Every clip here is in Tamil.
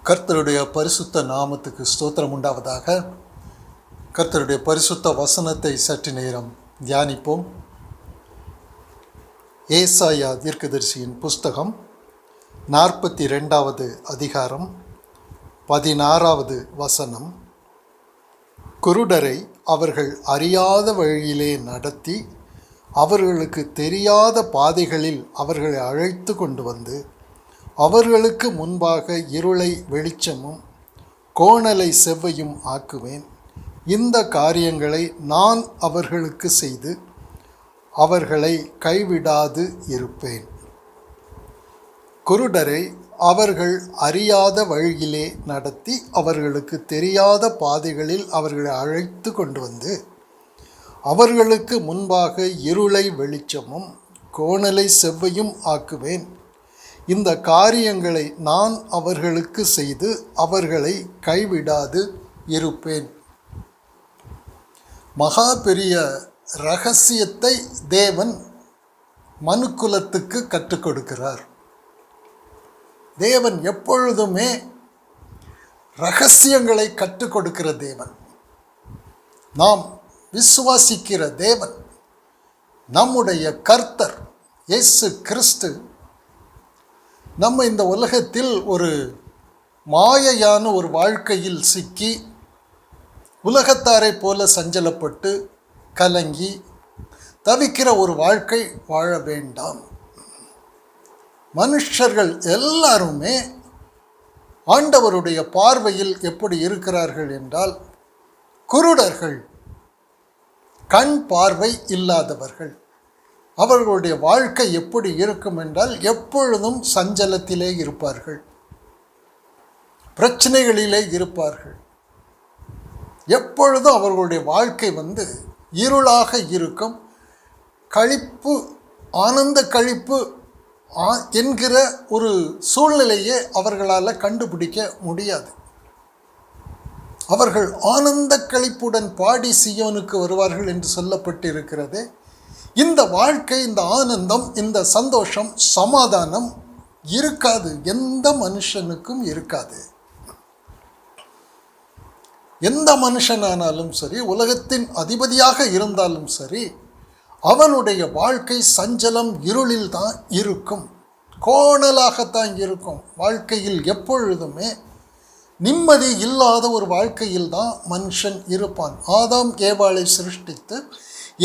கர்த்தருடைய பரிசுத்த நாமத்துக்கு ஸ்தோத்திரம் உண்டாவதாக. கர்த்தருடைய பரிசுத்த வசனத்தை சற்று நேரம் தியானிப்போம். ஏசாயா தீர்க்கதரிசியின் புஸ்தகம் 42வது அதிகாரம் 16வது வசனம். குருடரை அவர்கள் அறியாத வழியிலே நடத்தி அவர்களுக்கு தெரியாத பாதைகளில் அவர்களை அழைத்து கொண்டு வந்து அவர்களுக்கு முன்பாக இருளை வெளிச்சமும் கோணலை செவ்வையும் ஆக்குவேன். இந்த காரியங்களை நான் அவர்களுக்கு செய்து அவர்களை கைவிடாது இருப்பேன். குருடரை அவர்கள் அறியாத வழியிலே நடத்தி அவர்களுக்கு தெரியாத பாதைகளில் அவர்களை அழைத்து கொண்டு வந்து அவர்களுக்கு முன்பாக இருளை வெளிச்சமும் கோணலை செவ்வையும் ஆக்குவேன். இந்த காரியங்களை நான் அவர்களுக்கு செய்து அவர்களை கைவிடாது இருப்பேன். மகா பெரிய இரகசியத்தை தேவன் மனுக்குலத்துக்கு கற்றுக் கொடுக்கிறார். தேவன் எப்பொழுதுமே இரகசியங்களை கற்றுக் கொடுக்கிற தேவன். நாம் விசுவாசிக்கிற தேவன் நம்முடைய கர்த்தர் இயேசு கிறிஸ்து நம்ம இந்த உலகத்தில் ஒரு மாயையான ஒரு வாழ்க்கையில் சிக்கி உலகத்தாரை போல சஞ்சலப்பட்டு கலங்கி தவிக்கிற ஒரு வாழ்க்கை வாழ வேண்டாம். மனுஷர்கள் எல்லாருமே ஆண்டவருடைய பார்வையில் எப்படி இருக்கிறார்கள் என்றால் குருடர்கள், கண் பார்வை இல்லாதவர்கள். அவர்களுடைய வாழ்க்கை எப்படி இருக்கும் என்றால் எப்பொழுதும் சஞ்சலத்திலே இருப்பார்கள், பிரச்சனைகளிலே இருப்பார்கள். எப்பொழுதும் அவர்களுடைய வாழ்க்கை இருளாக இருக்கும். கழிப்பு, ஆனந்த கழிப்பு என்கிற ஒரு சூழ்நிலையே அவர்களால் கண்டுபிடிக்க முடியாது. அவர்கள் ஆனந்த கழிப்புடன் பாடி சீயோனுக்கு வருவார்கள் என்று சொல்லப்பட்டிருக்கிறது. இந்த வாழ்க்கை, இந்த ஆனந்தம், இந்த சந்தோஷம், சமாதானம் இருக்காது, எந்த மனுஷனுக்கும் இருக்காது. எந்த மனுஷனானாலும் சரி, உலகத்தின் அதிபதியாக இருந்தாலும் சரி, அவனுடைய வாழ்க்கை சஞ்சலம், இருளில் தான் இருக்கும், கோணலாகத்தான் இருக்கும். வாழ்க்கையில் எப்பொழுதுமே நிம்மதி இல்லாத ஒரு வாழ்க்கையில் தான் மனுஷன் இருப்பான். ஆதாம் ஏவாளை சிருஷ்டித்து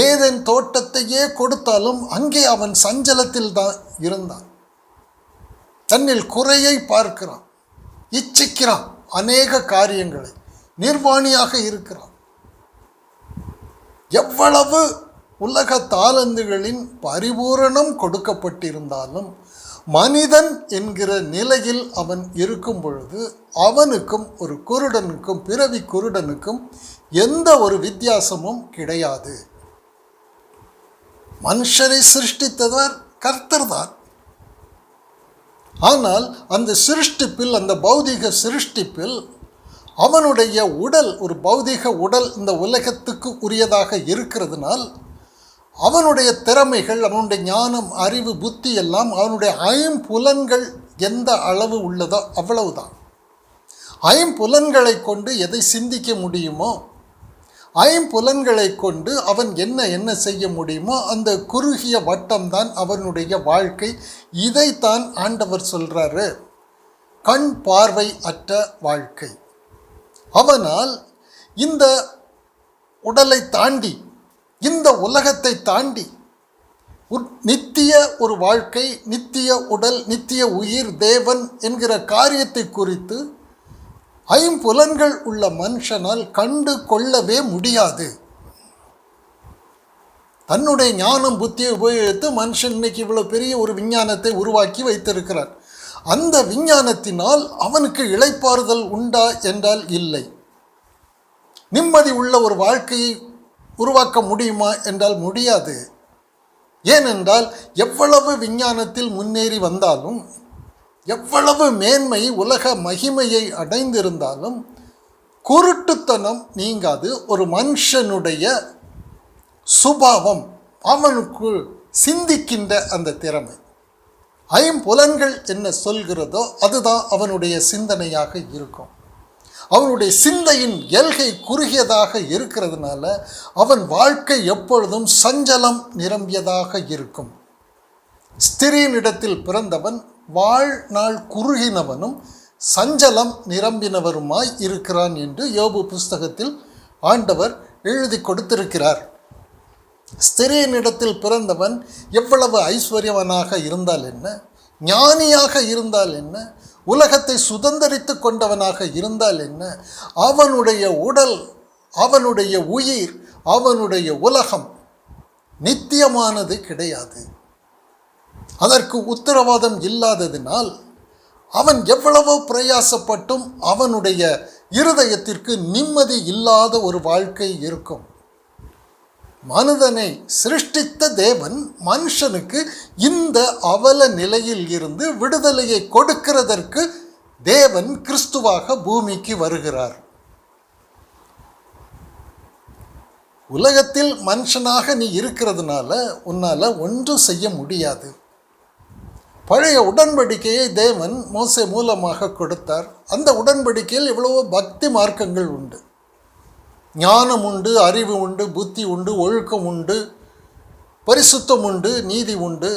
ஏதேன் தோட்டத்தையே கொடுத்தாலும் அங்கே அவன் சஞ்சலத்தில் தான் இருந்தான். தன்னில் குறையை பார்க்கிறான், இச்சிக்கிறான், அநேக காரியங்களை, நிர்வாணியாக இருக்கிறான். எவ்வளவு உலக தாளந்துகளின் பரிபூரணம் கொடுக்கப்பட்டிருந்தாலும் மனிதன் என்கிற நிலையில் அவன் இருக்கும் பொழுது அவனுக்கும் ஒரு குருடனுக்கும், பிறவி குருடனுக்கும் எந்த ஒரு வித்தியாசமும் கிடையாது. மனுஷரை சிருஷ்டித்தவர் கர்த்தர் தான். ஆனால் அந்த சிருஷ்டிப்பில், அந்த பௌதிக சிருஷ்டிப்பில் அவனுடைய உடல், ஒரு பௌதிக உடல் இந்த உலகத்துக்கு உரியதாக இருக்கிறதுனால் அவனுடைய திறமைகள், அவனுடைய ஞானம், அறிவு, புத்தி எல்லாம் அவனுடைய ஐம்புலன்கள் எந்த அளவு உள்ளதோ அவ்வளவுதான். ஐம்புலன்களை கொண்டு எதை சிந்திக்க முடியுமோ, ஐம்புலன்களை கொண்டு அவன் என்ன செய்ய முடியுமோ அந்த குறுகிய வட்டம்தான் அவனுடைய வாழ்க்கை. இதைத்தான் ஆண்டவர் சொல்கிறாரு, கண் பார்வை அற்ற வாழ்க்கை. அவனால் இந்த உடலை தாண்டி, இந்த உலகத்தை தாண்டி நித்திய ஒரு வாழ்க்கை, நித்திய உடல், நித்திய உயிர், தேவன் என்கிற காரியத்தை குறித்து ஐம்புலன்கள் உள்ள மனுஷனால் கண்டு கொள்ளவே முடியாது. தன்னுடைய ஞானம், புத்தியை உபயோகித்து மனுஷன் இன்னைக்கு இவ்வளோ பெரிய ஒரு விஞ்ஞானத்தை உருவாக்கி வைத்திருக்கிறார். அந்த விஞ்ஞானத்தினால் அவனுக்கு இளைப்பாறுதல் உண்டா என்றால் இல்லை. நிம்மதி உள்ள ஒரு வாழ்க்கையை உருவாக்க முடியுமா என்றால் முடியாது. ஏனென்றால் எவ்வளவு விஞ்ஞானத்தில் முன்னேறி வந்தாலும், எவ்வளவு மேன்மை, உலக மகிமையை அடைந்திருந்தாலும் குருட்டுத்தனம் நீங்காது. ஒரு மனுஷனுடைய சுபாவம், அவனுக்கு சிந்திக்கின்ற அந்த திறமை, ஐம்புலன்கள் என்ன சொல்கிறதோ அதுதான் அவனுடைய சிந்தனையாக இருக்கும். அவனுடைய சிந்தையின் எல்கை குறுகியதாக இருக்கிறதுனால அவன் வாழ்க்கை எப்பொழுதும் சஞ்சலம் நிரம்பியதாக இருக்கும். ஸ்திரீனிடத்தில் பிறந்தவன் வாழ்நாள் குறுகினவனும் சஞ்சலம் நிரம்பினவருமாய் இருக்கிறான் என்று யோபு புஸ்தகத்தில் ஆண்டவர் எழுதி கொடுத்திருக்கிறார். ஸ்திரீனிடத்தில் பிறந்தவன் எவ்வளவு ஐஸ்வர்யவனாக இருந்தால் என்ன, ஞானியாக இருந்தால் என்ன, உலகத்தை சுதந்தரித்து கொண்டவனாக இருந்தால் என்ன, அவனுடைய உடல், அவனுடைய உயிர், அவனுடைய உலகம் நித்தியமானது கிடையாது. அதற்கு உத்தரவாதம் இல்லாததினால் அவன் எவ்வளவோ பிரயாசப்பட்டும் அவனுடைய இருதயத்திற்கு நிம்மதி இல்லாத ஒரு வாழ்க்கை இருக்கும். மனிதனை சிருஷ்டித்த தேவன் மனுஷனுக்கு இந்த அவல நிலையில் இருந்து விடுதலையை கொடுக்கிறதற்கு தேவன் கிறிஸ்துவாக பூமிக்கு வருகிறார். உலகத்தில் மனுஷனாக நீ இருக்கிறதுனால உன்னால் ஒன்றும் செய்ய முடியாது. பழைய உடன்படிக்கையை தேவன் மோசே மூலமாக கொடுத்தார். அந்த உடன்படிக்கையில் எவ்வளவோ பக்தி மார்க்கங்கள் உண்டு, ஞானம் உண்டு, அறிவு உண்டு, புத்தி உண்டு, ஒழுக்கம் உண்டு, பரிசுத்தம் உண்டு, நீதி உண்டு.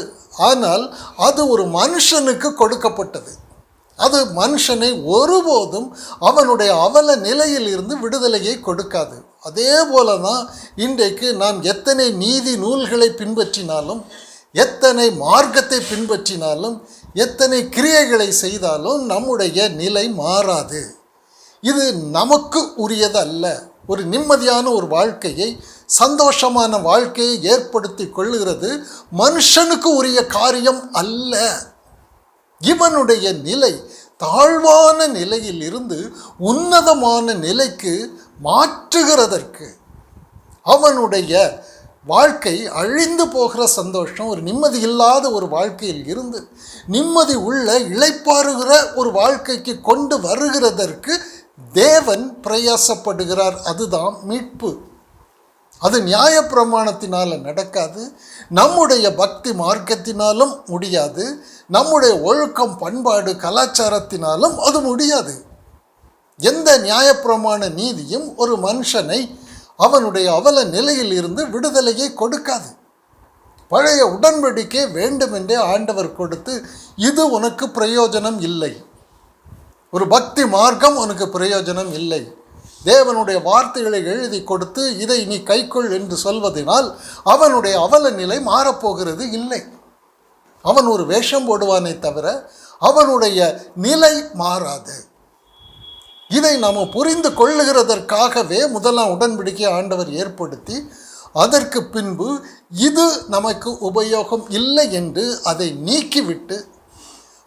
ஆனால் அது ஒரு மனுஷனுக்கு கொடுக்கப்பட்டது. அது மனுஷனை ஒருபோதும் அவனுடைய அவல நிலையில் இருந்து விடுதலையை கொடுக்காது. அதே போல தான் இன்றைக்கு நாம் எத்தனை நீதி நூல்களை பின்பற்றினாலும், எத்தனை மார்க்கத்தை பின்பற்றினாலும், எத்தனை கிரியைகளை செய்தாலும் நம்முடைய நிலை மாறாது. இது நமக்கு உரியது அல்ல. ஒரு நிம்மதியான ஒரு வாழ்க்கையை, சந்தோஷமான வாழ்க்கையை ஏற்படுத்தி கொள்ளுகிறது மனுஷனுக்கு உரிய காரியம் அல்ல. இவனுடைய நிலை தாழ்வான நிலையில் இருந்து உன்னதமான நிலைக்கு மாற்றுகிறதற்கு, அவனுடைய வாழ்க்கை அழிந்து போகிற சந்தோஷம், ஒரு நிம்மதி இல்லாத ஒரு வாழ்க்கையில் இருந்து நிம்மதி உள்ள இளைப்பாறுகிற ஒரு வாழ்க்கைக்கு கொண்டு வருகிறதற்கு தேவன் பிரயாசப்படுகிறார். அதுதான் மீட்பு. அது நியாயப்பிரமாணத்தினால் நடக்காது, நம்முடைய பக்தி மார்க்கத்தினாலும் முடியாது, நம்முடைய ஒழுக்கம் பண்பாடு கலாச்சாரத்தினாலும் அது முடியாது. எந்த நியாயப்பிரமாண நீதியும் ஒரு மனுஷனை அவனுடைய அவல நிலையில் இருந்து விடுதலையை கொடுக்காது. பழைய உடன்படிக்கை வேண்டுமென்றே ஆண்டவர் கொடுத்து, இது உனக்கு பிரயோஜனம் இல்லை, ஒரு பக்தி மார்க்கம் உனக்கு பிரயோஜனம் இல்லை, தேவனுடைய வார்த்தைகளை எழுதி கொடுத்து இதை நீ கைக்கொள் என்று சொல்வதனால் அவனுடைய அவல நிலை மாறப்போகிறது இல்லை. அவன் ஒரு வேஷம் போடுவானே தவிர அவனுடைய நிலை மாறாது. இதை நாம் புரிந்து கொள்ளுகிறதற்காகவே முதலாம் உடன்படிக்கை ஆண்டவர் ஏற்படுத்தி, அதற்கு பின்பு இது நமக்கு உபயோகம் இல்லை என்று அதை நீக்கிவிட்டு,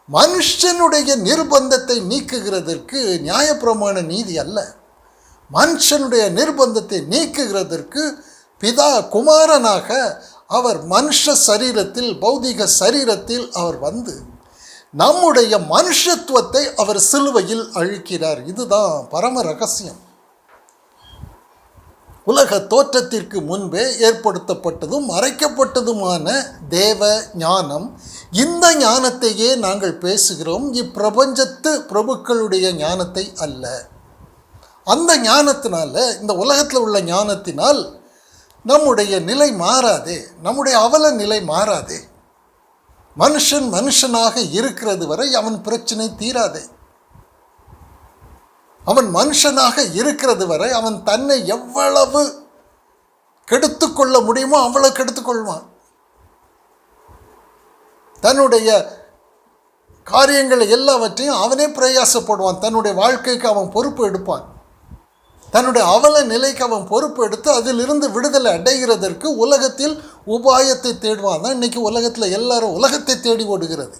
மனுஷனுடைய நிர்பந்தத்தை நீக்குகிறதற்கு நியாயப்பிரமாண நீதி அல்ல, மனுஷனுடைய நிர்பந்தத்தை நீக்குகிறதற்கு பிதா குமாரனாக அவர் மனுஷ சரீரத்தில், பௌதிக சரீரத்தில் அவர் வந்து நம்முடைய மனுஷத்துவத்தை அவர் சிலுவையில் அழிக்கிறார். இதுதான் பரம ரகசியம். உலக தோற்றத்திற்கு முன்பே ஏற்படுத்தப்பட்டதும் மறைக்கப்பட்டதுமான தேவ ஞானம், இந்த ஞானத்தையே நாங்கள் பேசுகிறோம், இப்பிரபஞ்சத்து பிரபுக்களுடைய ஞானத்தை அல்ல. அந்த ஞானத்தினால, இந்த உலகத்தில் உள்ள ஞானத்தினால் நம்முடைய நிலை மாறாதே, நம்முடைய அவல நிலை மாறாதே. மனுஷன் மனுஷனாக இருக்கிறது வரை அவன் பிரச்சனை தீராதே. அவன் மனுஷனாக இருக்கிறது வரை அவன் தன்னை எவ்வளவு கெடுத்து கொள்ள முடியுமோ அவ்வளவு கெடுத்துக்கொள்வான். தன்னுடைய காரியங்களை எல்லாவற்றையும் அவனே பிரயாசப்படுவான். தன்னுடைய வாழ்க்கைக்கு அவன் பொறுப்பு எடுப்பான். தன்னுடைய அவல நிலைக்கு அவன் பொறுப்பு எடுத்து அதிலிருந்து விடுதலை அடைகிறதற்கு உலகத்தில் உபாயத்தை தேடுவான். தான் இன்றைக்கி உலகத்தில் எல்லாரும் உலகத்தை தேடி ஓடுகிறது.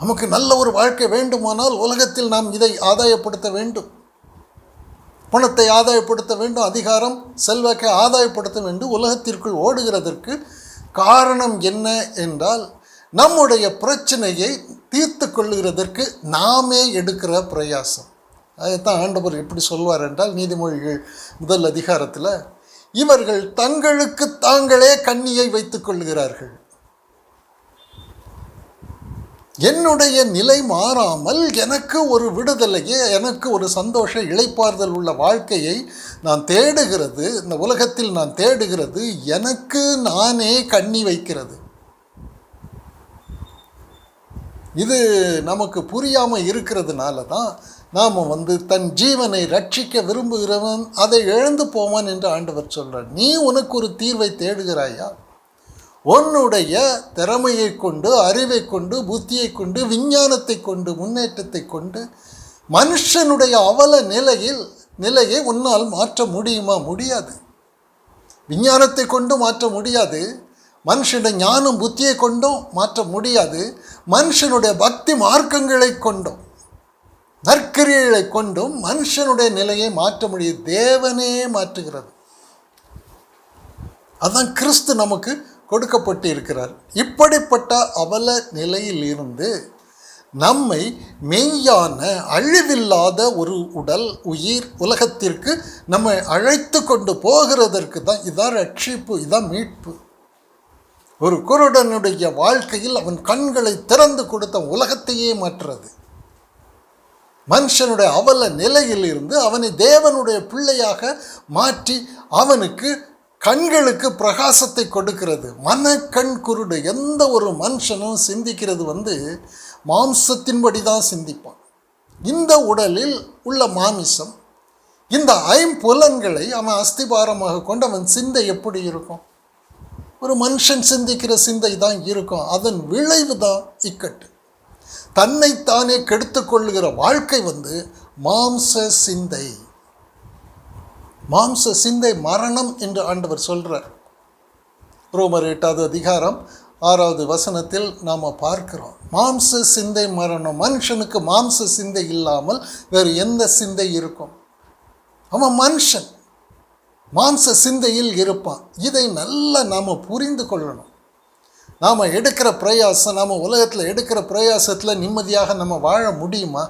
நமக்கு நல்ல ஒரு வாழ்க்கை வேண்டுமானால் உலகத்தில் நாம் இதை ஆதாயப்படுத்த வேண்டும், பணத்தை ஆதாயப்படுத்த வேண்டும், அதிகாரம் செல்வாக்கை ஆதாயப்படுத்த வேண்டும். உலகத்திற்குள் ஓடுகிறதற்கு காரணம் என்ன என்றால், நம்முடைய பிரச்சனையை தீர்த்து கொள்ளுகிறதற்கு நாமே எடுக்கிற பிரயாசம். அதைத்தான் ஆண்டவர் எப்படி சொல்வார் என்றால், நீதிமொழிகள் 1 அதிகாரத்தில், இவர்கள் தங்களுக்கு தாங்களே கண்ணியை வைத்துக் கொள்கிறார்கள். என்னுடைய நிலை மாறாமல் எனக்கு ஒரு விடுதலையே, எனக்கு ஒரு சந்தோஷ இளைப்பாறுதல் உள்ள வாழ்க்கையை நான் தேடுகிறது, இந்த உலகத்தில் நான் தேடுகிறது எனக்கு நானே கண்ணி வைக்கிறது. இது நமக்கு புரியாமல் இருக்கிறதுனால தான் நாம் தன் ஜீவனை ரட்சிக்க விரும்புகிறவன் அதை இழந்து போவான் என்று ஆண்டவர் சொல்கிறார். நீ உனக்கு ஒரு தீர்வை தேடுகிறாயா? உன்னுடைய திறமையை கொண்டு, அறிவை கொண்டு, புத்தியை கொண்டு, விஞ்ஞானத்தை கொண்டு, முன்னேற்றத்தை கொண்டு மனுஷனுடைய அவல நிலையை உன்னால் மாற்ற முடியுமா? முடியாது. விஞ்ஞானத்தை கொண்டு மாற்ற முடியாது. மனுஷனுடைய ஞானம் புத்தியை கொண்டும் மாற்ற முடியாது. மனுஷனுடைய பக்தி மார்க்கங்களை கொண்டும் நற்கிரியைகளை கொண்டும் மனுஷனுடைய நிலையை மாற்ற முடியும். தேவனே மாற்றுகிறது. அதான் கிறிஸ்து நமக்கு கொடுக்கப்பட்டு இருக்கிறார். இப்படிப்பட்ட அவல நிலையில் இருந்து நம்மை மெய்யான அழிவில்லாத ஒரு உடல் உயிர் உலகத்திற்கு நம்மை அழைத்து கொண்டு போகிறதற்கு தான் இதான் ரட்சிப்பு, இதான் மீட்பு. ஒரு குருடனுடைய வாழ்க்கையில் அவன் கண்களை திறந்து கொடுத்த உலகத்தையே மாற்றுறது. மனுஷனுடைய அவல நிலையில் இருந்து அவனை தேவனுடைய பிள்ளையாக மாற்றி அவனுக்கு கண்களுக்கு பிரகாசத்தை கொடுக்கிறது. மனக்கண் குருடு. எந்த ஒரு மனுஷனும் சிந்திக்கிறது மாம்சத்தின்படி தான் சிந்திப்பான். இந்த உடலில் உள்ள மாமிசம், இந்த ஐம்புலன்களை அவன் அஸ்திபாரமாக கொண்டு அவன் சிந்தை எப்படி இருக்கும்? ஒரு மனுஷன் சிந்திக்கிற சிந்தை தான் இருக்கும். அதன் விளைவு தான் இக்கட்டு. தன்னைத்தானே கெடுத்து கொள்ளுகிற வாழ்க்கை மாம்ச சிந்தை. மாம்ச சிந்தை மரணம் என்று ஆண்டவர் சொல்கிறார். ரோமர் 8வது அதிகாரம் 6வது வசனத்தில் நாம் பார்க்கிறோம். மாம்ச சிந்தை மரணம். மனுஷனுக்கு மாம்ச சிந்தை இல்லாமல் வேறு எந்த சிந்தை இருக்கும்? அவன் மனுஷன் மாம்ச சிந்தையில் இருப்பான். இதை நல்லா நாம் புரிந்து கொள்ளணும். நாம் எடுக்கிற பிரயாசம், நாம் உலகத்தில் எடுக்கிற பிரயாசத்தில் நிம்மதியாக நம்ம வாழ முடியுமா?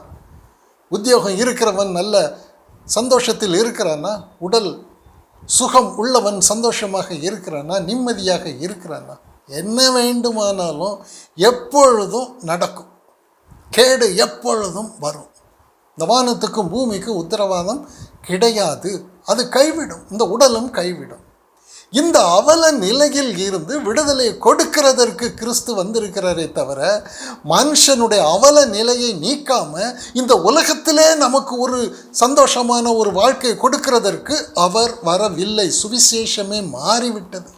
உத்தியோகம் இருக்கிறவன் நல்ல சந்தோஷத்தில் இருக்கிறானா? உடல் சுகம் உள்ளவன் சந்தோஷமாக இருக்கிறானா? நிம்மதியாக இருக்கிறானா? என்ன வேண்டுமானாலும் எப்பொழுதும் நடக்கும். கேடு எப்பொழுதும் வரும். இந்த வானத்துக்கும் பூமிக்கும் உத்தரவாதம் கிடையாது. அது கைவிடும். இந்த உடலும் கைவிடும். இந்த அவல நிலையில் இருந்து விடுதலை கொடுக்கிறதற்கு கிறிஸ்து வந்திருக்கிறாரே தவிர மனுஷனுடைய அவல நிலையை நீக்காம இந்த உலகத்திலே நமக்கு ஒரு சந்தோஷமான ஒரு வாழ்க்கையை கொடுக்கிறதற்கு அவர் வரவில்லை. சுவிசேஷமே மாறிவிட்டது.